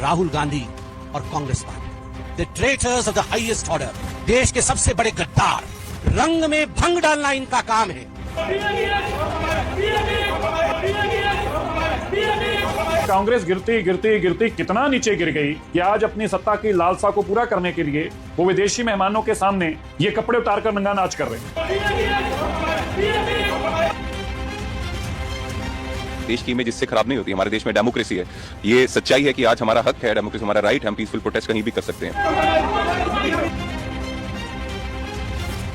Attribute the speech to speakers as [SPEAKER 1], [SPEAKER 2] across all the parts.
[SPEAKER 1] राहुल गांधी और Congress party, the traitors of the highest order, देश के सबसे बड़े गद्दार, रंग में भंग डालना इनका काम है।
[SPEAKER 2] कांग्रेस गिरती गिरती गिरती कितना नीचे गिर गई कि आज अपनी सत्ता की लालसा को पूरा करने के लिए वो विदेशी मेहमानों के सामने ये कपड़े उतारकर नंगा नाच कर रहे हैं।
[SPEAKER 3] देश की इमेज इससे खराब नहीं होती। हमारे देश में डेमोक्रेसी है, ये सच्चाई है कि आज हमारा हक है, डेमोक्रेसी हमारा राइट है, हम पीसफुल प्रोटेस्ट कहीं भी कर सकते हैं।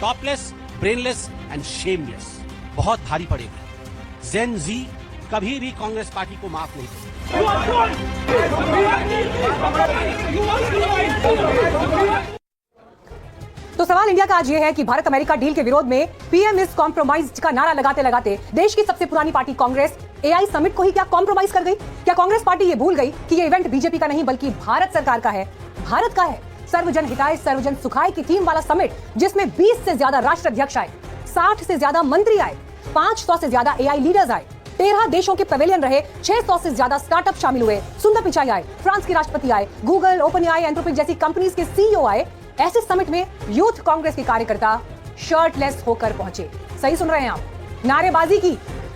[SPEAKER 1] टॉपलेस, ब्रेनलेस एंड शेमलेस, बहुत भारी पड़ेगा। जेन जी कभी भी कांग्रेस पार्टी को माफ नहीं करेगी।
[SPEAKER 4] तो सवाल इंडिया का आज ये है कि भारत अमेरिका डील के विरोध में पीएम इज कॉम्प्रोमाइज्ड का नारा लगाते लगाते देश की सबसे पुरानी पार्टी कांग्रेस एआई समिट को ही क्या कॉम्प्रोमाइज कर गई? क्या कांग्रेस पार्टी ये भूल गई कि ये इवेंट बीजेपी का नहीं बल्कि भारत सरकार का है, भारत का है? सर्वजन हिताय सर्वजन सुखाय की थीम वाला समिट जिसमें 20 से ज्यादा राष्ट्राध्यक्ष आए, 60 से ज्यादा मंत्री आए, 500 से ज्यादा एआई लीडर्स आए, 13 देशों के पवेलियन रहे, 600 से ज्यादा स्टार्टअप शामिल हुए, सुंदर पिचाई आए, फ्रांस के राष्ट्रपति आए, गूगल, ओपन एआई, एंथ्रोपिक जैसी कंपनीज के सीईओ आए। ऐसे समिट में यूथ कांग्रेस के कार्यकर्ता शर्टलेस होकर पहुंचे। सही सुन रहे हैं आप, नारेबाजी की,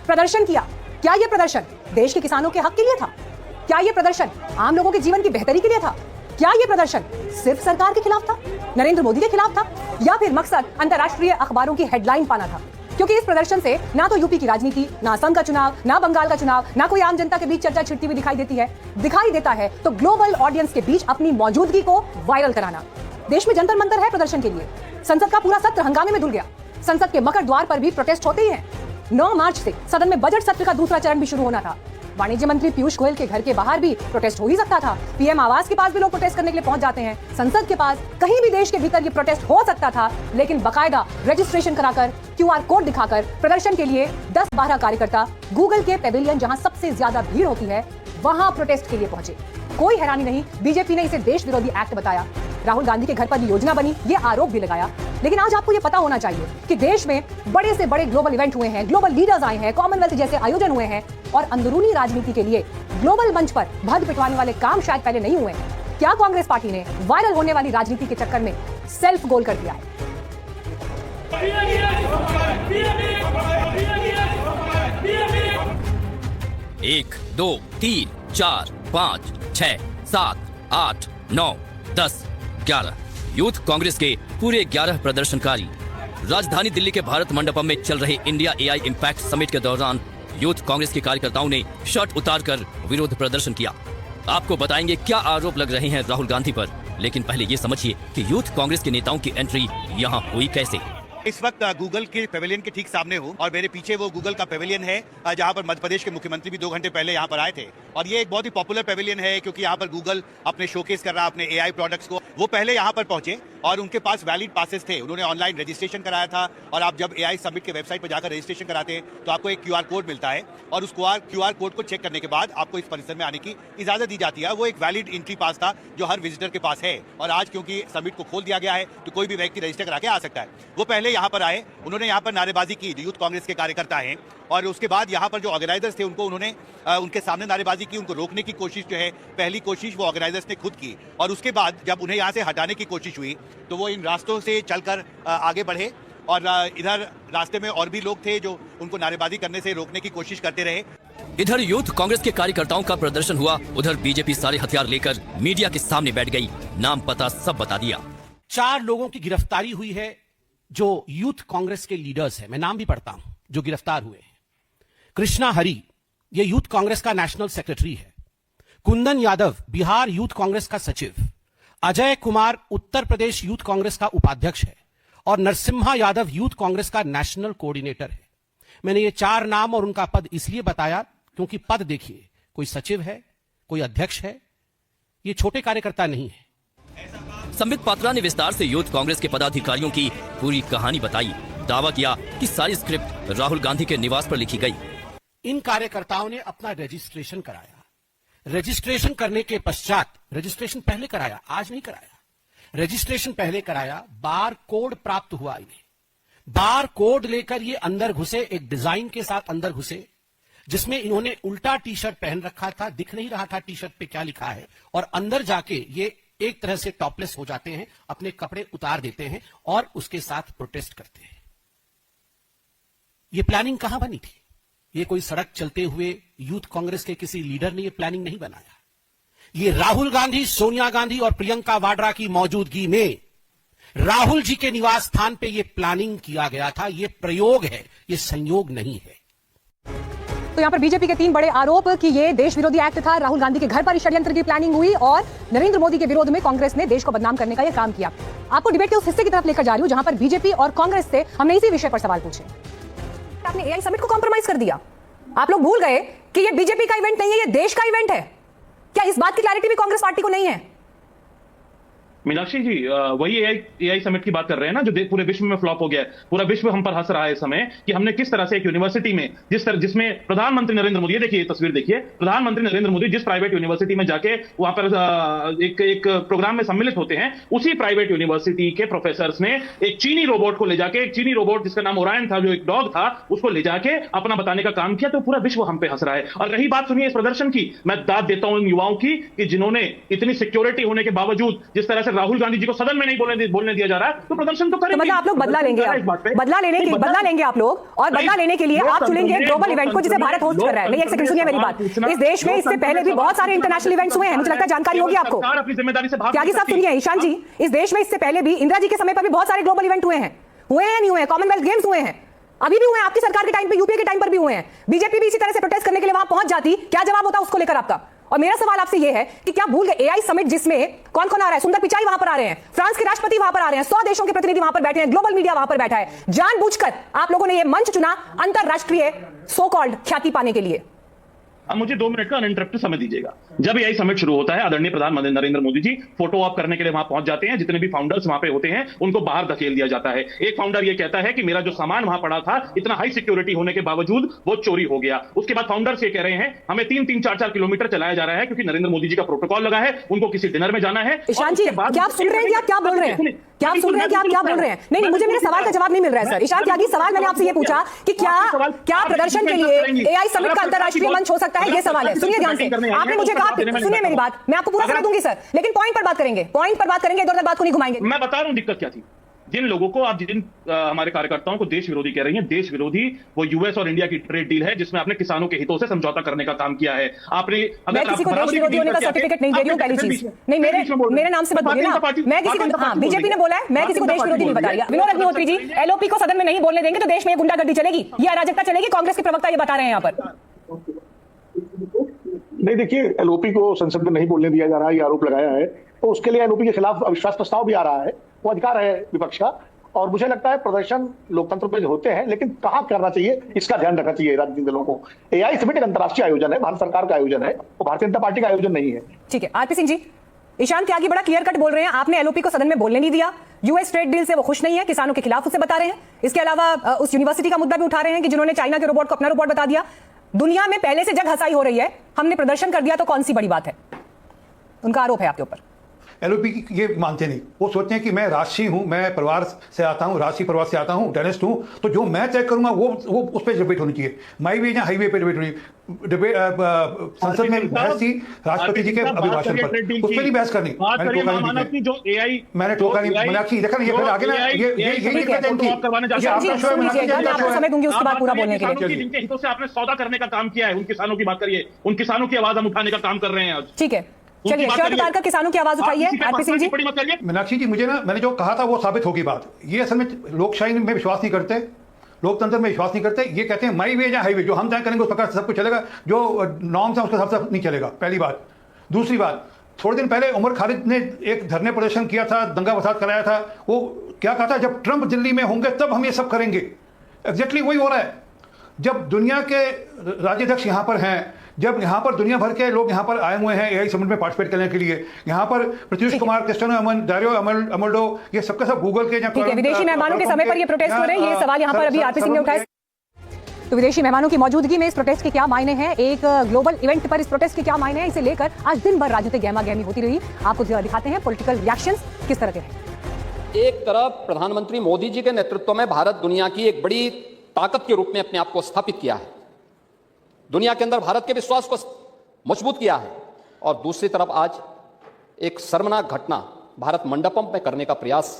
[SPEAKER 4] प्रदर्शन किया। क्या यह प्रदर्शन देश के किसानों के हक के लिए था? क्या यह प्रदर्शन आम लोगों के जीवन की बेहतरी के लिए था? क्या यह प्रदर्शन सिर्फ सरकार के खिलाफ था, नरेंद्र मोदी के खिलाफ था, या फिर मकसद अंतर्राष्ट्रीय अखबारों की हेडलाइन पाना था? क्योंकि इस प्रदर्शन से ना तो यूपी की राजनीति, ना असम का चुनाव, ना बंगाल का चुनाव, ना कोई आम जनता के बीच चर्चा छिड़ती हुई दिखाई देती है। दिखाई देता है तो ग्लोबल ऑडियंस के बीच अपनी मौजूदगी को वायरल कराना। देश में जंतर मंतर है प्रदर्शन के लिए। संसद का पूरा सत्र हंगामे में धुल गया। संसद के मकर द्वार पर भी प्रोटेस्ट होते ही हैं। 9 मार्च से सदन में बजट सत्र का दूसरा चरण भी शुरू होना था। वाणिज्य मंत्री पीयूष गोयल के घर के बाहर भी प्रोटेस्ट हो ही सकता था। पीएम आवास के पास भी लोग प्रोटेस्ट करने के लिए पहुंच जाते हैं। संसद के पास कहीं भी देश के भीतर ये प्रोटेस्ट हो सकता था, लेकिन बकायदा रजिस्ट्रेशन कराकर, क्यूआर कोड दिखाकर प्रदर्शन के लिए 10-12 कार्यकर्ता गूगल के पेविलियन जहां सबसे ज्यादा भीड़ होती है वहां प्रोटेस्ट के लिए पहुंचे। कोई हैरानी नहीं, बीजेपी ने इसे देश विरोधी एक्ट बताया। राहुल गांधी के घर पर भी योजना बनी, ये आरोप भी लगाया। लेकिन आज आपको ये पता होना चाहिए कि देश में बड़े से बड़े ग्लोबल इवेंट हुए हैं, ग्लोबल लीडर्स आए हैं, कॉमनवेल्थ जैसे आयोजन हुए हैं, और अंदरूनी राजनीति के लिए ग्लोबल मंच पर भद पिटवाने वाले काम शायद पहले नहीं हुए हैं। क्या कांग्रेस पार्टी ने वायरल होने वाली राजनीति के चक्कर में सेल्फ गोल कर दिया है?
[SPEAKER 5] 1, 2, 3, 4, 5, 6, 7, 8, 9, 10, 11 यूथ कांग्रेस के पूरे 11 प्रदर्शनकारी राजधानी दिल्ली के भारत मंडपम में चल रहे इंडिया एआई इंपैक्ट समिट के दौरान यूथ कांग्रेस के कार्यकर्ताओं ने शर्ट उतारकर विरोध प्रदर्शन किया। आपको बताएंगे क्या आरोप लग रहे हैं राहुल गांधी पर, लेकिन पहले ये समझिए कि यूथ कांग्रेस के नेताओं की एंट्री यहाँ हुई कैसे।
[SPEAKER 6] इस वक्त गूगल के पेविलियन के ठीक सामने हूँ और मेरे पीछे वो गूगल का पेविलियन है जहाँ पर मध्य प्रदेश के मुख्यमंत्री भी 2 घंटे पहले यहाँ पर आए थे। और ये एक बहुत ही पॉपुलर पेविलियन है क्योंकि यहाँ पर गूगल अपने शोकेस कर रहा है अपने एआई प्रोडक्ट्स को। वो पहले यहाँ पर पहुंचे और उनके पास वैलिड पासेस थे, उन्होंने ऑनलाइन रजिस्ट्रेशन कराया था। और आप जब एआई समिट के वेबसाइट पर जाकर रजिस्ट्रेशन कराते हैं तो आपको एक क्यूआर कोड मिलता है और उस क्यूआर कोड को चेक करने के बाद आपको इस परिसर में आने की इजाजत दी जाती है। वो एक वैलिड एंट्री पास था जो हर विजिटर के पास है। और आज क्योंकि समिट को खोल दिया गया है तो कोई भी व्यक्ति रजिस्टर करा के आ सकता है। वो पहले यहाँ पर आए, उन्होंने यहाँ पर नारेबाजी की, जो यूथ कांग्रेस के कार्यकर्ता हैं, और उसके बाद यहाँ पर जो ऑर्गेनाइजर्स थे उन्होंने उनके सामने नारेबाजी की, उनको रोकने की कोशिश जो है पहली कोशिश वो ऑर्गेनाइजर्स ने खुद की। और उसके बाद जब उन्हें यहाँ से हटाने की कोशिश हुई तो वो इन रास्तों से चलकर आगे बढ़े और इधर रास्ते में और भी लोग थे जो उनको नारेबाजी करने से रोकने की कोशिश करते रहे।
[SPEAKER 5] इधर यूथ कांग्रेस के कार्यकर्ताओं का प्रदर्शन हुआ, उधर बीजेपी सारे हथियार लेकर मीडिया के सामने बैठ गई, नाम पता सब बता दिया।
[SPEAKER 1] 4 लोगों की गिरफ्तारी हुई है जो यूथ कांग्रेस के लीडर्स हैं, मैं नाम भी पढ़ता हूं जो गिरफ्तार हुए हैं। कृष्णा हरी, ये यूथ कांग्रेस का नेशनल सेक्रेटरी है। कुंदन यादव, बिहार यूथ कांग्रेस का सचिव। अजय कुमार, उत्तर प्रदेश यूथ कांग्रेस का उपाध्यक्ष है। और नरसिम्हा यादव यूथ कांग्रेस का नेशनल कोऑर्डिनेटर है। मैंने ये 4 नाम और उनका पद इसलिए बताया क्योंकि पद देखिए, कोई सचिव है, कोई अध्यक्ष है, ये छोटे कार्यकर्ता नहीं है।
[SPEAKER 5] संबित पात्रा ने विस्तार से यूथ कांग्रेस के पदाधिकारियों की पूरी कहानी बताई। दावा किया कि सारी स्क्रिप्ट राहुल गांधी के निवास पर लिखी गई।
[SPEAKER 1] इन कार्यकर्ताओं ने अपना रजिस्ट्रेशन कराया। रजिस्ट्रेशन करने के पश्चात, रजिस्ट्रेशन पहले कराया, आज नहीं कराया, रजिस्ट्रेशन पहले कराया, बार कोड प्राप्त हुआ इन्हें। बार कोड लेकर ये अंदर घुसे, एक डिजाइन के साथ अंदर घुसे। जिसमें इन्होंने उल्टा टी शर्ट पहन रखा था, दिख नहीं रहा था टी शर्ट पे क्या लिखा है, और अंदर जाके ये एक तरह से टॉपलेस हो जाते हैं, अपने कपड़े उतार देते हैं और उसके साथ प्रोटेस्ट करते हैं। ये प्लानिंग कहां बनी थी? ये कोई सड़क चलते हुए यूथ कांग्रेस के किसी लीडर ने ये प्लानिंग नहीं बनाया। ये राहुल गांधी, सोनिया गांधी और प्रियंका वाड्रा की मौजूदगी में राहुल जी के निवास स्थान पे ये प्लानिंग किया गया था। ये प्रयोग है, ये संयोग नहीं है।
[SPEAKER 4] तो यहां पर बीजेपी के 3 बड़े आरोप कि ये देश विरोधी एक्ट था, राहुल गांधी के घर पर षड्यंत्र की प्लानिंग हुई और नरेंद्र मोदी के विरोध में कांग्रेस ने देश को बदनाम करने का यह काम किया। आपको डिबेट के उस हिस्से की तरफ लेकर जा रही हूं जहां पर बीजेपी और कांग्रेस से हमने इसी विषय पर सवाल पूछे। आपने एआई समिट को कॉम्प्रोमाइज कर दिया। आप लोग भूल गए कि ये बीजेपी का इवेंट नहीं है, ये देश का इवेंट है। क्या इस बात की क्लैरिटी भी कांग्रेस पार्टी को नहीं है?
[SPEAKER 7] मीनाक्षी जी, वही एआई समिट की बात कर रहे हैं ना, जो पूरे विश्व में फ्लॉप हो गया है। पूरा विश्व हम पर हंस रहा है इस समय कि हमने किस तरह से एक यूनिवर्सिटी में जिसमें प्रधानमंत्री नरेंद्र मोदी, देखिए तस्वीर देखिए, प्रधानमंत्री नरेंद्र मोदी जिस प्राइवेट यूनिवर्सिटी में जाके वहां पर एक प्रोग्राम में सम्मिलित होते हैं, उसी प्राइवेट यूनिवर्सिटी के प्रोफेसर्स ने एक चीनी रोबोट को ले जाके, एक चीनी रोबोट जिसका नाम ओरायन था, जो एक डॉग था, उसको ले जाके अपना बताने का काम किया। तो पूरा विश्व हम पे हंस रहा है। और रही बात सुनिए इस प्रदर्शन की, मैं दाद देता हूं इन युवाओं की कि जिन्होंने इतनी सिक्योरिटी होने के बावजूद जिस तरह से राहुल गांधी जी को सदन में नहीं बोलने दिया जा रहा है, तो प्रदर्शन तो करेंगे।
[SPEAKER 4] मतलब आप लोग बदला लेंगे, बदला लेंगे आप लोग, और बदला लेने के लिए आप चुनेंगे ग्लोबल इवेंट को जिसे भारत होस्ट कर रहा है। नहीं, एक सेकंड सुनिए मेरी बात। इस देश में इससे पहले भी बहुत सारे इंटरनेशनल इवेंट्स हुए हैं, मुझे लगता है जानकारी होगी आपको।
[SPEAKER 7] अपनी जिम्मेदारी से
[SPEAKER 4] त्यागी साहब सुनिए, ईशान जी, इस देश में इससे पहले भी इंदिरा जी के समय पर भी बहुत सारे ग्लोबल इवेंट हुए हैं या नहीं हुए हैं? कॉमनवेल्थ गेम्स हुए हैं, अभी भी हुए हैं, आपकी सरकार के टाइम पे, यूपीए के टाइम पर भी हुए हैं। बीजेपी भी इसी तरह से प्रोटेस्ट करने के लिए वहां पहुंच जाती, क्या जवाब होता उसको लेकर आपका? और मेरा सवाल आपसे यह है कि क्या भूल गए एआई समिट जिसमें कौन कौन आ रहा है? सुंदर पिचाई वहां पर आ रहे हैं, फ्रांस के राष्ट्रपति वहां पर आ रहे हैं, 100 देशों के प्रतिनिधि वहां पर बैठे हैं, ग्लोबल मीडिया वहां पर बैठा है। जानबूझकर आप लोगों ने यह मंच चुना अंतरराष्ट्रीय सो कॉल्ड ख्याति पाने के लिए।
[SPEAKER 7] अब मुझे 2 मिनट का अनइंटरप्टेड समय दीजिएगा। जब एआई समिट शुरू होता है, आदरणीय प्रधानमंत्री नरेंद्र मोदी जी फोटो ऑप करने के लिए वहां पहुंच जाते हैं। जितने भी फाउंडर्स वहां पे होते हैं उनको बाहर धकेल दिया जाता है। एक फाउंडर ये कहता है कि मेरा जो सामान वहां पड़ा था, इतना हाई सिक्योरिटी होने के बावजूद वो चोरी हो गया। उसके बाद फाउंडर्स ये कह रहे हैं हमें 3-3, 4-4 किलोमीटर चलाया जा रहा है क्योंकि नरेंद्र मोदी जी का प्रोटोकॉल लगा है, उनको किसी डिनर में जाना है।
[SPEAKER 4] ईशान जी, क्या आप सुन रहे हैं कि आप क्या बोल रहे हैं? क्या आप सुन रहे हैं कि आप क्या बोल रहे हैं? नहीं, मुझे मेरे सवाल का जवाब नहीं मिल रहा है सर। ईशान त्यागी, सवाल मैंने आपसे ये पूछा कि क्या प्रदर्शन के लिए एआई समिट का अंतरराष्ट्रीय मंच हो सकता है? ये सवाल है। सुनिए ध्यान से, आपने मुझे कहा, सुनिए मेरी बात, मैं आपको पूरा समय दूंगी सर, लेकिन पॉइंट पर बात करेंगे, इधर उधर बात को नहीं घुमाएंगे।
[SPEAKER 7] मैं बता रहा हूं दिक्कत क्या थी। जिन लोगों को आप हमारे कार्यकर्ताओं को देश विरोधी कह रही हैं, देश विरोधी वो यूएस और इंडिया की ट्रेड डील है जिसमें आपने किसानों के हितों से समझौता करने का काम किया है। आपने
[SPEAKER 4] मैं किसी को देश विरोधी होने का सर्टिफिकेट नहीं दे रही हूं, पहली चीज। नहीं, मेरे नाम से मत बोलिए ना। मैं किसी को, हाँ, बीजेपी ने बोला है, मैं किसी को देश विरोधी नहीं बता रही। विनोद अग्निहोत्री जी, एलओपी को सदन में नहीं बोलने देंगे तो देश में ये गुंडागर्दी चलेगी, ये अराजकता चलेगी। कांग्रेस के प्रवक्ता ये बता रहे हैं यहाँ पर।
[SPEAKER 8] नहीं, देखिए, एलओपी को संसद में नहीं बोलने दिया जा रहा है, ये आरोप लगाया है, तो उसके लिए एलओपी के खिलाफ अविश्वास प्रस्ताव भी आ रहा है। वो अधिकार है विपक्ष का, और मुझे लगता है प्रदर्शन लोकतंत्र में होते हैं, लेकिन कहां करना चाहिए इसका ध्यान रखना चाहिए राजनीतिक दलों को। एआई समिट एक अंतर्राष्ट्रीय आयोजन है, भारत सरकार का आयोजन है, वो भारतीय जनता पार्टी का आयोजन नहीं है।
[SPEAKER 4] ठीक है, आरपी सिंह जी, ईशान त्यागी बड़ा क्लियर कट बोल रहे हैं, आपने एलओपी को सदन में बोलने नहीं दिया, यूएस ट्रेड डील से वो खुश नहीं है, किसानों के खिलाफ उसे बता रहे हैं। इसके अलावा उस यूनिवर्सिटी का मुद्दा भी उठा रहे हैं कि जिन्होंने चाइना के रोबोट को अपना रोबोट बता दिया। दुनिया में पहले से जग हंसाई हो रही है, हमने प्रदर्शन कर दिया तो कौन सी बड़ी बात है? उनका आरोप है आपके ऊपर।
[SPEAKER 9] एलओपी ये मानते नहीं, वो सोचते हैं कि मैं राजसी हूं, मैं परिवार से आता हूं, राजसी परिवार से आता हूं, डेनिस्ट हूं, तो जो मैं तय करूंगा वो उस पर डिबेट होनी चाहिए। माई वे या हाईवे पे डिबेट होनी। संसद में बहस थी राष्ट्रपति जी के अभिभाषण पर, उस पर नहीं बहस करनी। मैंने टोका नहीं, मीनाक्षी देखा नहीं, ये फिर आगे ना
[SPEAKER 4] समय दूंगी उसके बाद पूरा बोलने के लिए।
[SPEAKER 7] जिनके हितों से आपने सौदा करने का काम किया है, उन किसानों की बात करिए, उन किसानों की आवाज हम उठाने का काम कर रहे हैं आज।
[SPEAKER 4] ठीक है, चलिए, शर्ट उतारकर किसानों की आवाज उठाइए। आरपी सिंह जी,
[SPEAKER 9] मीनाक्षी जी, मुझे ना, मैंने जो कहा था वो साबित होगी बात। ये असल में लोकशाही में विश्वास नहीं करते, लोकतंत्र में विश्वास नहीं करते। ये कहते हैं माई वे या हाईवे, जो हम तय करेंगे उस प्रकार से सब कुछ चलेगा, जो नॉर्म्स है उसके हिसाब से नहीं चलेगा। पहली बात। दूसरी बात, थोड़े दिन पहले उमर खालिद ने एक धरने प्रदर्शन किया था, दंगा फसाद कराया था। वो क्या कहा था, जब ट्रंप दिल्ली में होंगे तब हम ये सब करेंगे। एग्जैक्टली वही हो रहा है। जब दुनिया के राज्याध्यक्ष यहाँ पर हैं, जब यहाँ पर दुनिया भर के लोग यहाँ पर आए हुए हैं एआई समिट में पार्टिसिपेट करने के लिए, यहाँ पर प्रत्युष कुमार, क्रिस्टियानो अमन, दारियो अमल्डो, ये सबका सब गूगल के
[SPEAKER 4] विदेशी मेहमानों के समय पर ये प्रोटेस्ट हो रहे हैं। ये सवाल यहाँ पर अभी आरपी सिंह ने उठाया। तो विदेशी मेहमानों की मौजूदगी में इस प्रोटेस्ट के क्या मायने हैं, एक ग्लोबल इवेंट पर इस प्रोटेस्ट के क्या मायने हैं, इसे लेकर आज दिन भर राजनीतिक गहमा गहमी होती रही। आपको दिखाते हैं पॉलिटिकल रिएक्शंस किस तरह के हैं।
[SPEAKER 10] एक तरफ प्रधानमंत्री मोदी जी के नेतृत्व में भारत दुनिया की एक बड़ी ताकत के रूप में अपने आप को स्थापित किया है, दुनिया के अंदर भारत के विश्वास को मजबूत किया है, और दूसरी तरफ आज एक शर्मनाक घटना भारत मंडपम में करने का प्रयास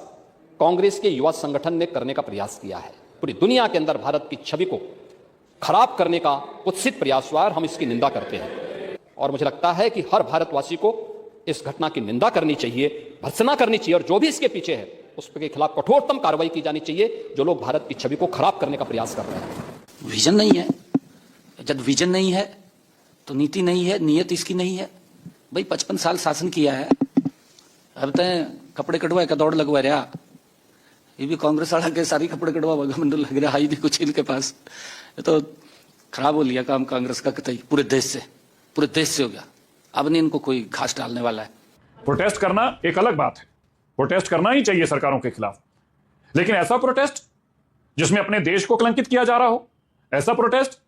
[SPEAKER 10] कांग्रेस के युवा संगठन ने करने का प्रयास किया है। पूरी दुनिया के अंदर भारत की छवि को खराब करने का कुत्सित प्रयास हुआ, और हम इसकी निंदा करते हैं। और मुझे लगता है कि हर भारतवासी को इस घटना की निंदा करनी चाहिए, भर्त्सना करनी चाहिए, और जो भी इसके पीछे है उसके खिलाफ कठोरतम कार्रवाई की जानी चाहिए, जो लोग भारत की छवि को खराब करने का प्रयास कर रहे हैं।
[SPEAKER 11] विजन नहीं है, जब विजन नहीं है तो नीति नहीं है, नियत इसकी नहीं है। भाई 55 साल शासन किया है, अब तय कपड़े कटवाए का दौड़ लगवा रहा, ये भी कांग्रेस वाला के सारी कपड़े कटवा मंडल लग रहा है कुछ इनके पास। ये तो खराब हो लिया काम कांग्रेस का कतई, पूरे देश से हो गया। अब नहीं इनको कोई घास डालने वाला है।
[SPEAKER 2] प्रोटेस्ट करना एक अलग बात है, प्रोटेस्ट करना ही चाहिए सरकारों के खिलाफ, लेकिन ऐसा प्रोटेस्ट जिसमें अपने देश को कलंकित किया जा रहा हो, ऐसा प्रोटेस्ट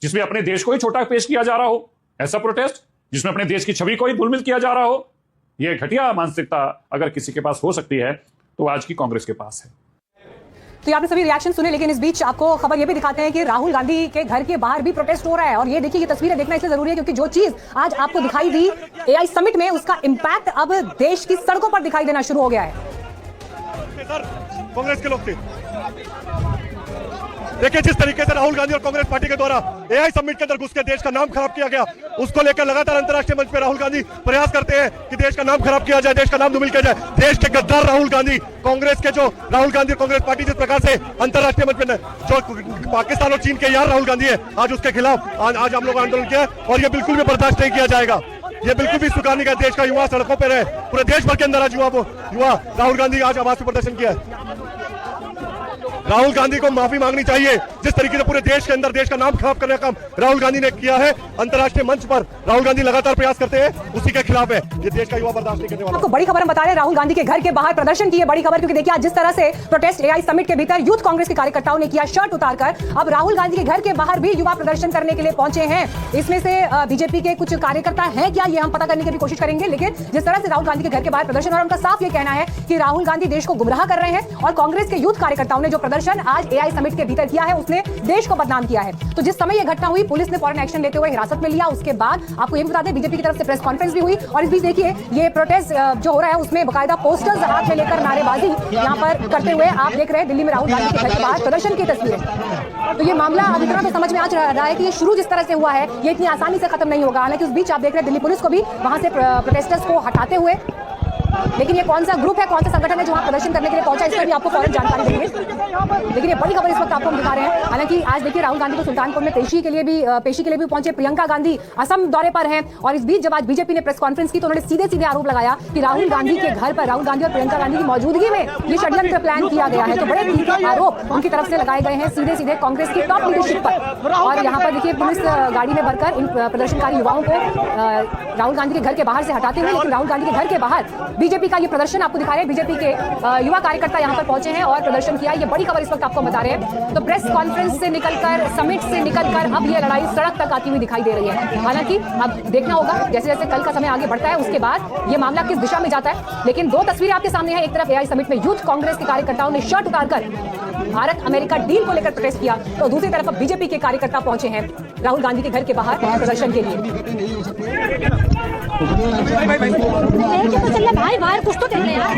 [SPEAKER 2] जिसमें अपने देश को ही छोटा पेश किया जा रहा हो, ऐसा प्रोटेस्ट जिसमें अपने देश की छवि को ही धूमिल किया जा रहा हो, यह घटिया मानसिकता अगर किसी के पास हो सकती है तो आज की कांग्रेस के पास है।
[SPEAKER 4] तो आपने सभी रिएक्शन सुने, लेकिन इस बीच आपको खबर ये भी दिखाते हैं कि राहुल गांधी के घर के बाहर भी प्रोटेस्ट हो रहा है। और ये देखिए, ये तस्वीरें देखना इसलिए जरूरी है क्योंकि जो चीज आज आपको दिखाई दी एआई समिट में, उसका इंपैक्ट अब देश की सड़कों पर दिखाई देना शुरू हो गया है।
[SPEAKER 12] कांग्रेस के लोग थे, देखिए जिस तरीके से राहुल गांधी और कांग्रेस पार्टी के द्वारा एआई समिट के अंदर घुस के देश का नाम खराब किया गया, उसको लेकर लगातार अंतर्राष्ट्रीय मंच पर राहुल गांधी प्रयास करते हैं कि देश का नाम खराब किया जाए, देश का नाम धूमिल किया जाए। देश के गद्दार राहुल गांधी, कांग्रेस के जो राहुल गांधी और कांग्रेस पार्टी जिस प्रकार से अंतर्राष्ट्रीय मंच पर जो पाकिस्तान और चीन के यार राहुल गांधी है, आज उसके खिलाफ आज हम लोग आंदोलन किया है, और ये बिल्कुल भी बर्दाश्त नहीं किया जाएगा। ये बिल्कुल भी स्वीकार नहीं किया। देश का युवा सड़कों पर है, पूरे देश भर के अंदर आज युवा राहुल गांधी आज आवाज पर प्रदर्शन किया है। राहुल गांधी को माफी मांगनी चाहिए, जिस तरीके से पूरे देश के अंदर देश का नाम खराब करने का काम राहुल गांधी ने किया है। अंतर्राष्ट्रीय मंच पर राहुल गांधी लगातार प्रयास करते हैं, उसी के खिलाफ है। ये देश का युवा बर्दाश्त नहीं करने वाला।
[SPEAKER 4] आपको बड़ी खबर हम बता रहे हैं, राहुल गांधी के घर के बाहर प्रदर्शन की है बड़ी खबर, क्योंकि देखिए आज जिस तरह से प्रोटेस्ट एआई समिट के भीतर यूथ कांग्रेस के कार्यकर्ताओं ने किया शर्ट उतारकर, अब राहुल गांधी के घर के बाहर भी युवा प्रदर्शन करने के लिए पहुंचे हैं। इसमें से बीजेपी के कुछ कार्यकर्ता हैं क्या, ये हम पता करने की भी कोशिश करेंगे। लेकिन जिस तरह से राहुल गांधी के घर के बाहर प्रदर्शन, और उनका साफ ये कहना है कि राहुल गांधी देश को गुमराह कर रहे हैं, और कांग्रेस के यूथ कार्यकर्ताओं ने जो प्रदर्शन आज एआई समिट के भीतर किया है उसने देश को बदनाम किया है। तो जिस समय यह घटना हुई, पुलिस ने फौरन एक्शन लेते हुए हिरासत में लिया। उसके बाद आपको ये भी बता दें, बीजेपी की तरफ से प्रेस कॉन्फ्रेंस भी हुई, और इस बीच देखिए ये प्रोटेस्ट जो हो रहा है उसमें बाकायदा पोस्टर्स हाथ में लेकर नारेबाजी यहां पर करते हुए आप देख रहे हैं दिल्ली में राहुल गांधी के घर के बाहर प्रदर्शन की तस्वीरें। तो ये मामला अब इतना तो समझ में आ रहा है कि ये शुरू जिस तरह से हुआ है ये इतनी आसानी से खत्म नहीं होगा। हालांकि उस बीच आप देख रहे हैं दिल्ली पुलिस को भी वहां से प्रोटेस्टर्स को हटाते हुए, लेकिन ये कौन सा ग्रुप है, कौन सा संगठन है जो वहां प्रदर्शन करने के लिए पहुंचा, इसका भी आपको फौरन जानकारी देंगे। लेकिन ये बड़ी खबर इस वक्त आपको हम दिखा रहे हैं। हालांकि आज देखिए राहुल गांधी को सुल्तानपुर में पेशी के लिए भी पहुंचे। प्रियंका गांधी असम दौरे पर हैं, और इस बीच जब आज बीजेपी ने प्रेस कॉन्फ्रेंस की तो उन्होंने सीधे आरोप लगाया कि राहुल गांधी के घर पर राहुल गांधी और प्रियंका गांधी की मौजूदगी में ये षड्यंत्र प्लान किया गया है। तो बड़े तीखे आरोप उनकी तरफ से लगाए गए हैं सीधे कांग्रेस की टॉप लीडरशिप पर। और यहाँ पर देखिए पुलिस गाड़ी में भरकर इन प्रदर्शनकारी युवाओं को राहुल गांधी के घर के बाहर से हटाते हुए, लेकिन राहुल गांधी के घर के बाहर बीजेपी का ये प्रदर्शन आपको दिखा रहे हैं। बीजेपी के युवा कार्यकर्ता यहां पर पहुंचे हैं और प्रदर्शन किया। ये बड़ी खबर इस वक्त आपको बता रहे हैं। तो प्रेस कॉन्फ्रेंस से निकलकर, समिट से निकलकर अब ये लड़ाई सड़क तक आती हुई दिखाई दे रही है। हालांकि अब देखना होगा जैसे जैसे कल का समय आगे बढ़ता है उसके बाद ये मामला किस दिशा में जाता है। लेकिन दो तस्वीरें आपके सामने है। एक तरफ एआई समिट में यूथ कांग्रेस के कार्यकर्ताओं ने शर्ट उतारकर भारत अमेरिका डील को लेकर प्रोटेस्ट किया, तो दूसरी तरफ अब बीजेपी के कार्यकर्ता पहुंचे हैं राहुल गांधी के घर के बाहर प्रदर्शन के लिए।
[SPEAKER 13] भाई बाहर कुछ तो देख रहे यार।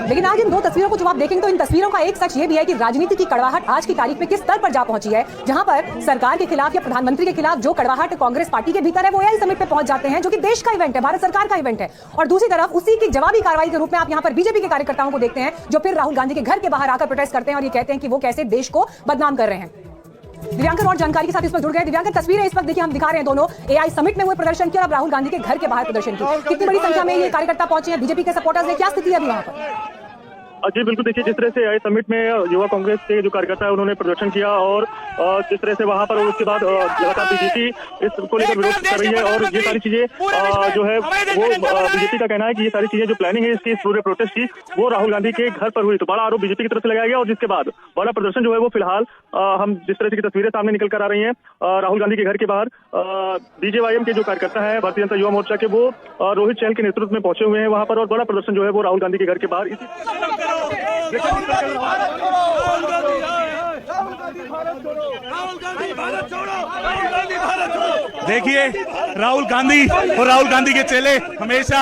[SPEAKER 4] लेकिन आज इन दो तस्वीरों को जब आप देखेंगे तो इन तस्वीरों का एक सच ये भी है कि राजनीति की कड़वाहट आज की तारीख में किस स्तर पर जा पहुंची है, जहां पर सरकार के खिलाफ या प्रधानमंत्री के खिलाफ जो कड़वाहट कांग्रेस पार्टी के भीतर है वो एआई समिट पे पहुंच जाते हैं, जो कि देश का इवेंट है, भारत सरकार का इवेंट है। और दूसरी तरफ उसी की जवाबी कार्रवाई के रूप में आप यहां पर बीजेपी के कार्यकर्ताओं को देखते हैं जो फिर राहुल गांधी के घर के बाहर आकर प्रोटेस्ट करते हैं और ये कहते हैं कि वो कैसे देश को बदनाम कर रहे हैं। दिव्यांकर और जानकारी के साथ इस पर जुड़ गए। दिव्यांकर, तस्वीरें इस वक्त देखिए हम दिखा रहे हैं दोनों एआई समिट में हुए प्रदर्शन की और अब राहुल गांधी के घर के बाहर प्रदर्शन की। कितनी बड़ी संख्या में ये कार्यकर्ता पहुंचे हैं, बीजेपी के सपोर्टर्स हैं, क्या स्थिति है अभी वहां पर?
[SPEAKER 12] जी बिल्कुल, देखिए जिस तरह से एआई समिट में युवा कांग्रेस के जो कार्यकर्ता है उन्होंने प्रदर्शन किया और जिस तरह से वहां पर उसके बाद लगातार बीजेपी इसको लेकर विरोध कर रही है और ये सारी चीजें जो है वो बीजेपी का कहना है कि ये सारी चीजें जो प्लानिंग है इसकी पूरे प्रोटेस्ट की वो राहुल गांधी के घर पर हुई। तो बड़ा आरोप बीजेपी की तरफ से लगाया गया और जिसके बाद बड़ा प्रदर्शन जो है वो फिलहाल हम जिस तरह की तस्वीरें सामने निकल कर आ रही हैं राहुल गांधी के घर के बाहर बीजेवाईएम के जो कार्यकर्ता है भारतीय जनता युवा मोर्चा के वो रोहित चहल के नेतृत्व में पहुंचे हुए हैं वहां पर और बड़ा प्रदर्शन जो है वो राहुल गांधी के घर के बाहर देखिए राहुल गांधी और राहुल गांधी के चेले हमेशा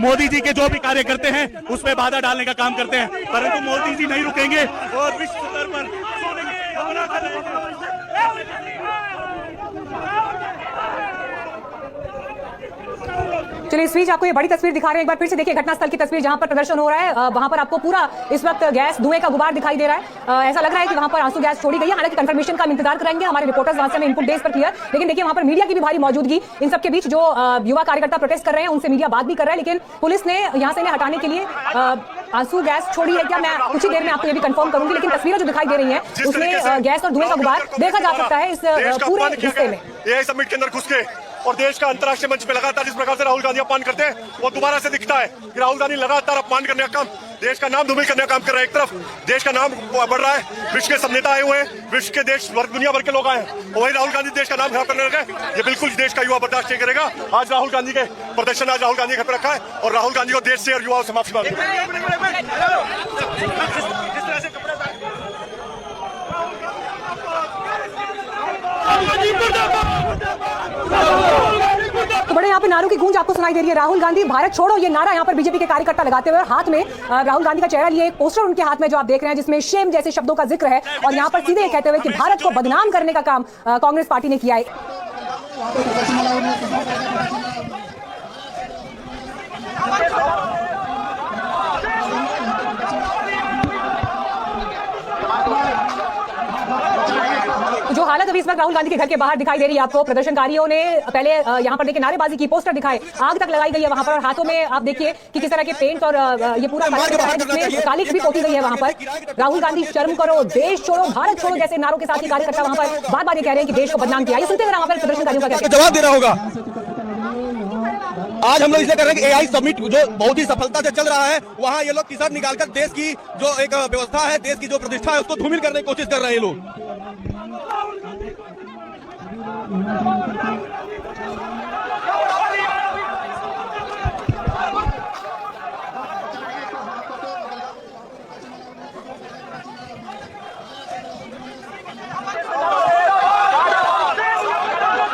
[SPEAKER 12] मोदी जी के जो भी कार्य करते हैं उसमें बाधा डालने का काम करते हैं, परंतु मोदी जी नहीं रुकेंगे और विश्व स्तर पर
[SPEAKER 4] चलिए इस बीच आपको ये बड़ी तस्वीर दिखा रहे हैं, एक बार फिर से देखिए घटनास्थल की तस्वीर जहां पर प्रदर्शन हो रहा है। वहां पर आपको पूरा इस वक्त गैस धुएं का गुबार दिखाई दे रहा है। ऐसा लग रहा है कि वहां पर आंसू गैस छोड़ी गई है। हालांकि कंफर्मेशन का हम इंतजार करेंगे, हमारे रिपोर्टर्स वहां से हमें इनपुट दे इस पर क्लियर। लेकिन देखिए वहां पर मीडिया की भी भारी मौजूदगी, इन सबके बीच जो युवा कार्यकर्ता प्रोटेस्ट कर रहे हैं उनसे मीडिया बात भी कर रहा है, लेकिन पुलिस ने यहाँ से इन्हें हटाने के लिए आंसू गैस छोड़ी है क्या, मैं कुछ ही देर में आपको ये भी कंफर्म करूंगी। लेकिन तस्वीरें जो दिखाई दे रही है उसमें गैस और धुएं का गुबार देखा जा सकता है इस पूरे हिस्से में।
[SPEAKER 12] एआई समिट के अंदर घुस के और देश का अंतर्राष्ट्रीय मंच पे लगातार जिस प्रकार से राहुल गांधी अपमान करते हैं वो दोबारा से दिखता है कि राहुल गांधी लगातार अपमान करने का काम, देश का नाम धूमिल करने का काम कर रहा है। एक तरफ देश का नाम बढ़ रहा है, विश्व के सब नेता आए हुए हैं, विश्व के देश दुनिया भर के लोग आए हैं और वही राहुल गांधी देश का नाम खराब करने लगे। ये बिल्कुल देश का युवा बर्दाश्त नहीं करेगा। आज राहुल गांधी के प्रदर्शन आज राहुल गांधी के घर पर रखा है और राहुल गांधी को देश से और युवाओं से माफी मांगी।
[SPEAKER 4] तो बड़े यहाँ पे नारों की गूंज आपको सुनाई दे रही है। राहुल गांधी भारत छोड़ो ये नारा यहाँ पर बीजेपी के कार्यकर्ता लगाते हुए हाथ में राहुल गांधी का चेहरा लिए एक पोस्टर उनके हाथ में जो आप देख रहे हैं जिसमें शेम जैसे शब्दों का जिक्र है और यहाँ पर सीधे कहते हुए कि भारत को बदनाम करने का काम कांग्रेस पार्टी ने किया है। जो हालत अभी इस वक्त राहुल गांधी के घर के बाहर दिखाई दे रही है आपको, प्रदर्शनकारियों ने पहले यहाँ पर देखिए नारेबाजी की, पोस्टर दिखाए, आग तक लगाई गई है वहां पर और हाथों में आप देखिए कि किस तरह के पेंट और ये पूरा है जिसमें काली भी पोती गई है वहां पर। राहुल गांधी शर्म करो, देश छोड़ो, भारत छोड़ो जैसे नारों के साथ ही कार्यकर्ता वहां पर बार बार ये कह रहे हैं कि देश को बदनाम किया। ये सुनते हुए वहां पर प्रदर्शनकारियों का
[SPEAKER 12] जवाब देना होगा। आज हम लोग इसे कर रहे हैं कि एआई समिट जो बहुत ही सफलता से चल रहा है वहाँ ये लोग टी शर्ट निकालकर देश की जो एक व्यवस्था है, देश की जो प्रतिष्ठा है उसको धूमिल करने की कोशिश कर रहे हैं लोग।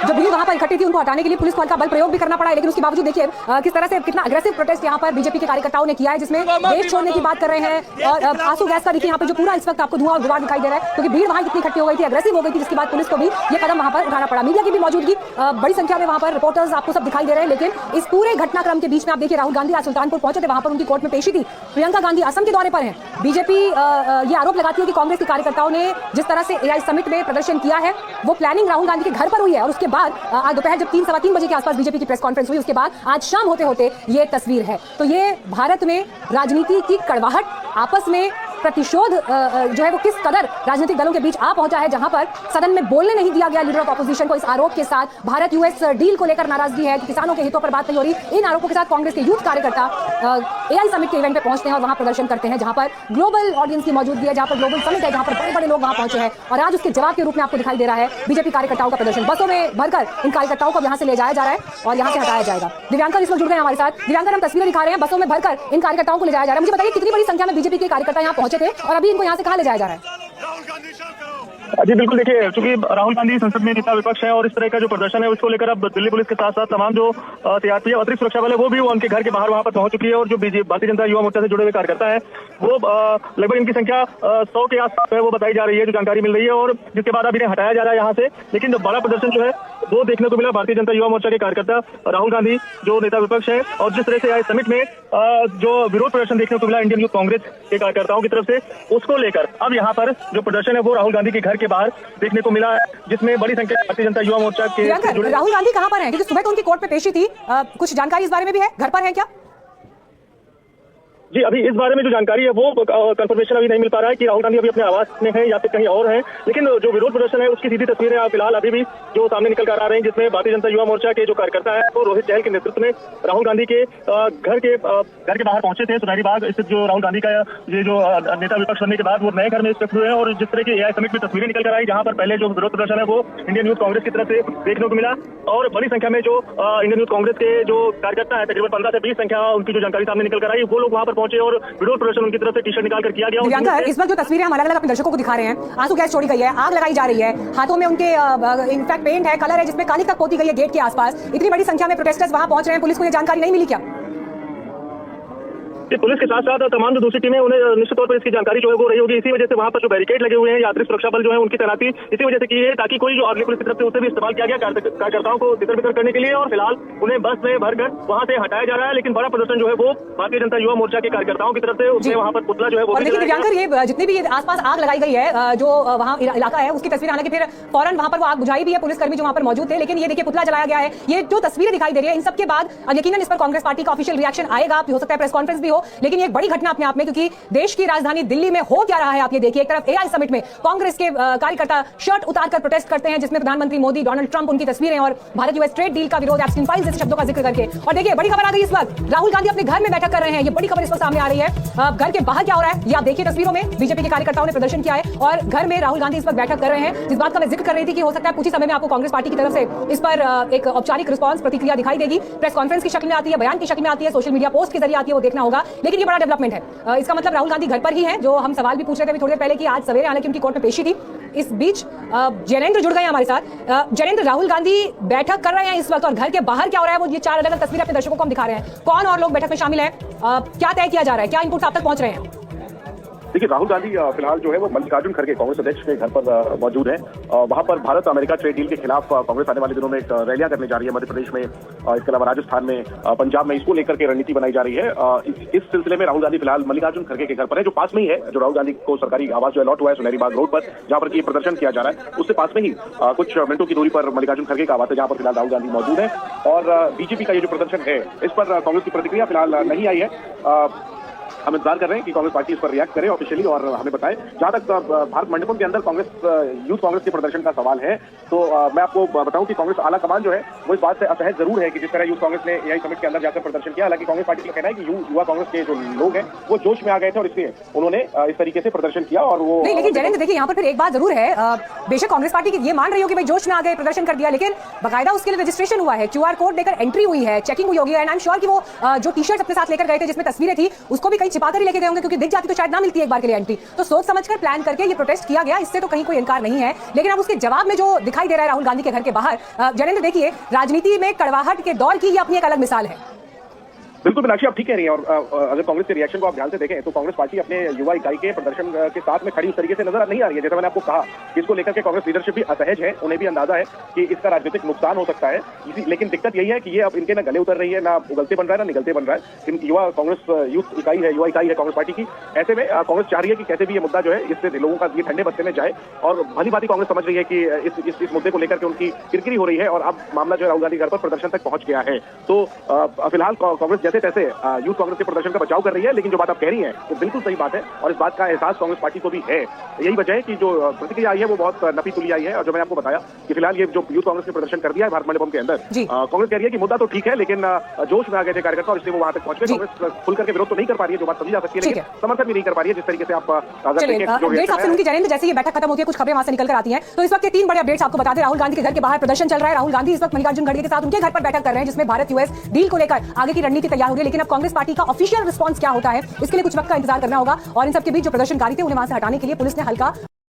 [SPEAKER 4] जो भीड़ वहां पर इकट्ठी थी उनको हटाने के लिए पुलिस को हल्का बल प्रयोग भी करना पड़ा है, लेकिन उसके बावजूद देखिए किस तरह से कितना अग्रेसिव प्रोटेस्ट यहाँ पर बीजेपी के कार्यकर्ताओं ने किया है जिसमें देश छोड़ने की बात कर रहे हैं और आंसू गैस का देखिए यहाँ पे जो पूरा इस वक्त आपको धुआं और गुबार दिखाई दे रहा है क्योंकि भीड़ वहां कितनी इकट्ठी हो गई थी, अग्रेसिव हो गई थी, जिसके बाद पुलिस को भी ये कदम वहां पर उठाना पड़ा। मीडिया की भी मौजूदगी, बड़ी संख्या में वहां पर रिपोर्टर्स आपको सब दिखाई दे रहे हैं, लेकिन इस पूरे घटनाक्रम के बीच में आप देखिए राहुल गांधी आज सुल्तानपुर पहुंचे थे, वहां पर उनकी कोर्ट में पेशी थी। प्रियंका गांधी असम के दौरे पर हैं। बीजेपी ये आरोप लगाती है कि कांग्रेस के कार्यकर्ताओं ने जिस तरह से एआई समिट में प्रदर्शन किया है वो प्लानिंग राहुल गांधी के घर पर हुई है और उसके बाद आज दोपहर जब 3-3:15 बजे के आसपास बीजेपी की प्रेस कॉन्फ्रेंस हुई उसके बाद आज शाम होते होते ये तस्वीर है। तो ये भारत में राजनीति की कड़वाहट, आपस में प्रतिशोध जो है वो किस कदर राजनीतिक दलों के बीच आ पहुंचा है, जहां पर सदन में बोलने नहीं दिया गया लीडर ऑफ ऑपोजिशन को इस आरोप के साथ। भारत यूएस डील को लेकर नाराजगी है, किसानों के हितों पर बात नहीं हो रही। इन आरोपों के साथ कांग्रेस के यूथ कार्यकर्ता एआई समिट के इवेंट पे पहुंचते हैं और वहां प्रदर्शन करते हैं जहां पर ग्लोबल ऑडियंस की मौजूदगी है, जहां पर ग्लोबल समिट है, जहां पर बड़े बड़े लोग वहां पहुंचे हैं और आज उसके जवाब के रूप में आपको दिखाई दे रहा है बीजेपी कार्यकर्ताओं का प्रदर्शन। बसों में भरकर इन कार्यकर्ताओं को यहां से ले जाया जा रहा है और यहां से हटाया जाएगा। दिव्यांकर इस वक्त जुड़ गए हमारे साथ। दिव्यांकर, हम तस्वीरें दिखा रहे हैं, बसों में भरकर इन कार्यकर्ताओं को ले जाया जा रहा है। मुझे बताइए कितनी बड़ी संख्या में बीजेपी के कार्यकर्ता यहां पहुंचे थे और अभी इनको यहाँ से कहाँ ले जाया जा रहा है?
[SPEAKER 12] जी बिल्कुल, देखिए चूंकि राहुल गांधी संसद में नेता विपक्ष है और इस तरह का जो प्रदर्शन है उसको लेकर अब दिल्ली पुलिस के साथ साथ तमाम जो सीआरपीएफ अतिरिक्त सुरक्षा बल है वो भी उनके घर के बाहर वहां पर पहुंच चुकी है और जो भारतीय जनता युवा मोर्चा से जुड़े हुए कार्यकर्ता है वो लगभग इनकी संख्या 100 के आसपास है वो बताई जा रही है, जो जानकारी मिल रही है और जिसके बाद अब इन्हें हटाया जा रहा है यहाँ से। लेकिन जो बड़ा प्रदर्शन जो है वो देखने को मिला भारतीय जनता युवा मोर्चा के कार्यकर्ता राहुल गांधी जो नेता विपक्ष है और जिस तरह से आज समिट में जो विरोध प्रदर्शन देखने को मिला इंडियन यूथ कांग्रेस के कार्यकर्ताओं की तरफ से, उसको लेकर अब यहाँ पर जो प्रदर्शन है वो राहुल गांधी के घर के बाहर देखने को मिला है, जिसमें बड़ी संख्या भारतीय जनता युवा मोर्चा के।
[SPEAKER 4] राहुल गांधी कहां पर हैं? क्योंकि सुबह तो उनकी कोर्ट में पेशी थी, कुछ जानकारी इस बारे में भी है, घर पर है क्या?
[SPEAKER 12] जी, अभी इस बारे में जो जानकारी है वो कंफर्मेशन अभी नहीं मिल पा रहा है कि राहुल गांधी अभी अपने आवास में है या फिर कहीं और है, लेकिन जो विरोध प्रदर्शन है उसकी सीधी तस्वीरें फिलहाल अभी भी जो सामने निकल कर आ रही हैं, जिसमें भारतीय जनता युवा मोर्चा के जो कार्यकर्ता है वो रोहित चहल के नेतृत्व में राहुल गांधी के घर के बाहर पहुंचे थे। सुनारी बाग स्थित जो राहुल गांधी का ये जो नेता विपक्ष बनने के बाद वो नए घर में शिफ्ट हुए हैं, और जिस तरह की एआई समिट में तस्वीरें निकल कर आई, जहां पर पहले जो विरोध प्रदर्शन है वो इंडियन यूथ कांग्रेस की तरफ से देखने को मिला, और बड़ी संख्या में जो इंडियन यूथ कांग्रेस के जो कार्यकर्ता है, तकरीबन 15 से 20 संख्या उनकी जो जानकारी सामने निकल कर आई, वो लोग वहां पर पहुंचे और विरोध प्रदर्शन उनकी तरफ से टी शर्ट निकाल कर किया गया।
[SPEAKER 4] दिव्यांकर, इस वक्त जो तस्वीरें हम अलग अलग अपने दर्शकों को दिखा रहे हैं, आंसू गैस छोड़ी गई है, आग लगाई जा रही है, हाथों में उनके इनफैक्ट पेंट है, कलर है जिसमें काली तक पोती गई है गेट के आसपास। इतनी बड़ी संख्या में प्रोटेस्टर्स वहां पहुंच रहे हैं, पुलिस को ये जानकारी नहीं मिली क्या?
[SPEAKER 12] पुलिस के साथ साथ तमाम जो दूसरी टीमें उन्हें निश्चित तौर पर इसकी जानकारी जो है वो रही होगी। इसी वजह से वहां पर जो बैरिकेड लगे हुए हैं, यात्री सुरक्षा बल जो है उनकी तैनाती इसी वजह से की है, ताकि कोई जो आगे पुलिस की तरफ से उसे भी इस्तेमाल किया गया कार्यकर्ताओं को तितर बितर करने के लिए, और फिलहाल उन्हें बस में भरकर वहां से हटाया जा रहा है। लेकिन बड़ा प्रदर्शन जो है वो भारतीय जनता युवा मोर्चा के कार्यकर्ताओं की तरफ से उसमें वहां पर पुतला जो है वो।
[SPEAKER 4] लेकिन दिव्यांकर, ये जितनी भी आसपास आग लगाई गई है, जो वहाँ इलाका है उसकी तस्वीर, हालांकि फिर फौरन वहां पर वो आग बुझाई भी है, पुलिसकर्मी जो वहां पर मौजूद थे, लेकिन ये देखिए पुतला जलाया गया है। ये जो तस्वीरें दिखाई दे रही है, इन सबके बाद यकीनन इस पर कांग्रेस पार्टी का ऑफिशियल रिएक्शन आएगा, हो सकता है प्रेस कॉन्फ्रेंस भी हो, लेकिन ये बड़ी घटना अपने आप में, क्योंकि देश की राजधानी दिल्ली में हो क्या रहा है आप ये देखिए। एक तरफ एआई समिट में कांग्रेस के कार्यकर्ता शर्ट उतारकर प्रोटेस्ट करते हैं, जिसमें प्रधानमंत्री मोदी, डोनाल्ड ट्रंप, उनकी तस्वीरें और भारत यूएस ट्रेड डील का विरोध, एप्स्टीन फाइल्स जैसे शब्दों का जिक्र करके। और देखिए बड़ी खबर आ गई इस वक्त, राहुल गांधी अपने घर में बैठक कर रहे हैं, ये बड़ी खबर इस वक्त सामने आ रही है। घर के बाहर क्या हो रहा है ये आप देखिए तस्वीरों में, बीजेपी के कार्यकर्ताओं ने प्रदर्शन किया है और घर में राहुल गांधी इस वक्त बैठक कर रहे हैं। जिस बात का मैं जिक्र कर रही थी कि हो सकता है कुछ ही समय में आपको कांग्रेस पार्टी की तरफ से इस पर एक औपचारिक रिस्पांस, प्रतिक्रिया दिखाई देगी, प्रेस कॉन्फ्रेंस की शक्ल में आती है, बयान की शक्ल में आती है, सोशल मीडिया पोस्ट के जरिए आती है, वो देखना होगा। लेकिन ये बड़ा डेवलपमेंट है, इसका मतलब राहुल गांधी घर पर ही है, जो हम सवाल भी पूछ रहे थे थोड़ी देर पहले कि आज सवेरे हालांकि उनकी कोर्ट में पेशी थी। इस बीच जैनेंद्र जुड़ गए हमारे साथ। जैनेंद्र, राहुल गांधी बैठक कर रहे हैं इस वक्त और घर के बाहर क्या हो रहा है वो ये 4 अलग अलग तस्वीरें अपने दर्शकों को हम दिखा रहे हैं। कौन और लोग बैठक में शामिल हैं, क्या तय किया जा रहा है, क्या इनपुट आप तक पहुंच रहे हैं?
[SPEAKER 8] देखिए, राहुल गांधी फिलहाल जो है वो मल्लिकार्जुन खड़गे कांग्रेस अध्यक्ष के घर पर मौजूद है। वहां पर भारत अमेरिका ट्रेड डील के खिलाफ कांग्रेस आने वाले दिनों में एक रैलियां करने जा रही है मध्य प्रदेश में, इसके अलावा राजस्थान में, पंजाब में, इसको लेकर के रणनीति बनाई जा रही है। इस सिलसिले में राहुल गांधी फिलहाल मल्लिकार्जुन खड़गे के घर पर है, जो पास में ही है, जो राहुल गांधी को सरकारी आवास जो अलॉट हुआ है सुनहरी बाग रोड पर, जहां पर ये प्रदर्शन किया जा रहा है, उससे पास में ही कुछ मिनटों की दूरी पर मल्लिकार्जुन खड़गे का आवास है, जहां पर फिलहाल राहुल गांधी मौजूद है। और बीजेपी का ये जो प्रदर्शन है इस पर कांग्रेस की प्रतिक्रिया फिलहाल नहीं आई है। हम इंतजार कर रहे हैं कि कांग्रेस पार्टी इस पर रिएक्ट करे ऑफिशियली और हमें बताए। जहां तक भारत मंडपम के अंदर कांग्रेस यूथ कांग्रेस के प्रदर्शन का सवाल है, तो मैं आपको बताऊं कि कांग्रेस आला कमान जो है वो इस बात से असहज जरूर है कि जिस तरह यूथ कांग्रेस ने एआई समिट के अंदर जाकर प्रदर्शन किया। हालांकि कांग्रेस पार्टी का कहना है कि युवा कांग्रेस के जो लोग हैं वो जोश में आ गए थे और इसलिए उन्होंने इस तरीके से प्रदर्शन किया। और वो
[SPEAKER 4] नहीं, लेकिन जैनेंद्र देखिए यहाँ पर फिर एक बात जरूर है, बेशक कांग्रेस पार्टी की ये मान रही हो कि भाई जोश में आ गए, प्रदर्शन कर दिया, लेकिन बाकायदा उसके लिए रजिस्ट्रेशन हुआ है, क्यूआर कोड देकर एंट्री हुई है, चेकिंग हुई होगी, एंड आई एम श्योर कि वो जो टी शर्ट अपने साथ लेकर गए थे जिसमें तस्वीरें थी उसको भी कहीं छिपाकर ही लेके गए होंगे, क्योंकि दिख जाती तो शायद ना मिलती एक बार के लिए एंट्री। तो सोच समझकर प्लान करके ये प्रोटेस्ट किया गया, इससे तो कहीं कोई इनकार नहीं है। लेकिन अब उसके जवाब में जो दिखाई दे रहा है राहुल गांधी के घर के बाहर, जैनेंद्र देखिए राजनीति में कड़वाहट के दौर की ये अपनी एक अलग मिसाल है।
[SPEAKER 8] बिल्कुल मीनाक्षी, आप ठीक कह रही हैं। और अगर कांग्रेस के रिएक्शन को आप ध्यान से देखें तो कांग्रेस पार्टी अपने युवा इकाई के प्रदर्शन के साथ में खड़ी उस तरीके से नजर नहीं आ रही है। जैसा मैंने आपको कहा कि इसको लेकर के कांग्रेस लीडरशिप भी असहज है, उन्हें भी अंदाजा है कि इसका राजनीतिक नुकसान हो सकता है। लेकिन दिक्कत यही है कि ये अब इनके ना गले उतर रही है, ना उगलते बन रहा है, ना निगलते बन रहा है। युवा कांग्रेस यूथ इकाई है, युवा इकाई है कांग्रेस पार्टी की। ऐसे में कांग्रेस चाह रही है कि कैसे भी ये मुद्दा जो है इससे लोगों का ये ठंडे बस्ते में जाए, और भली भांति कांग्रेस समझ रही है कि इस मुद्दे को लेकर के उनकी किरकिरी हो रही है और अब मामला जो है राहुल गांधी घर पर प्रदर्शन तक पहुंच गया है। तो फिलहाल कांग्रेस जैसे तैसे यूथ कांग्रेस के प्रदर्शन का बचाव कर रही है। लेकिन जो बात आप कह रही हैं वो बिल्कुल सही बात है और इस बात का एहसास कांग्रेस पार्टी को भी है। यही वजह है कि जो प्रतिक्रिया आई है वो बहुत नपी तुली आई है। और जो मैंने आपको बताया कि फिलहाल ये जो यूथ कांग्रेस ने प्रदर्शन कर दिया है भारत मंडपम के अंदर, कांग्रेस कह रही है कि मुद्दा तो ठीक है, लेकिन जोश में आ गए थे कार्यकर्ता और इसलिए वो वहां तक पहुंच गए। कांग्रेस खुलकर के विरोध तो नहीं कर पा रही है, जो बात समझी जा सकती है, लेकिन समर्थन भी नहीं कर पा रही है जिस तरीके से आप
[SPEAKER 4] जैसे जैसे ये बैठक खत्म होती है, कुछ खबरें वहां से निकल कर आती हैं, तो इस वक्त 3 बड़े अपडेट्स आपको बता दें। राहुल गांधी के घर के बाहर प्रदर्शन चल रहा है, राहुल गांधी इस वक्त मल्लिकार्जुन खड़गे के साथ उनके घर पर बैठक कर रहे हैं, जिसमें भारत यूएस डील को लेकर आगे की रणनीति तैयार हो रही है। लेकिन अब कांग्रेस पार्टी का ऑफिशियल रिस्पांस क्या होता है इसके लिए कुछ वक्त का इंतजार करना होगा। और इन सबके बीच जो प्रदर्शनकारी थे उन्हें वहां से हटाने के लिए पुलिस ने हल्का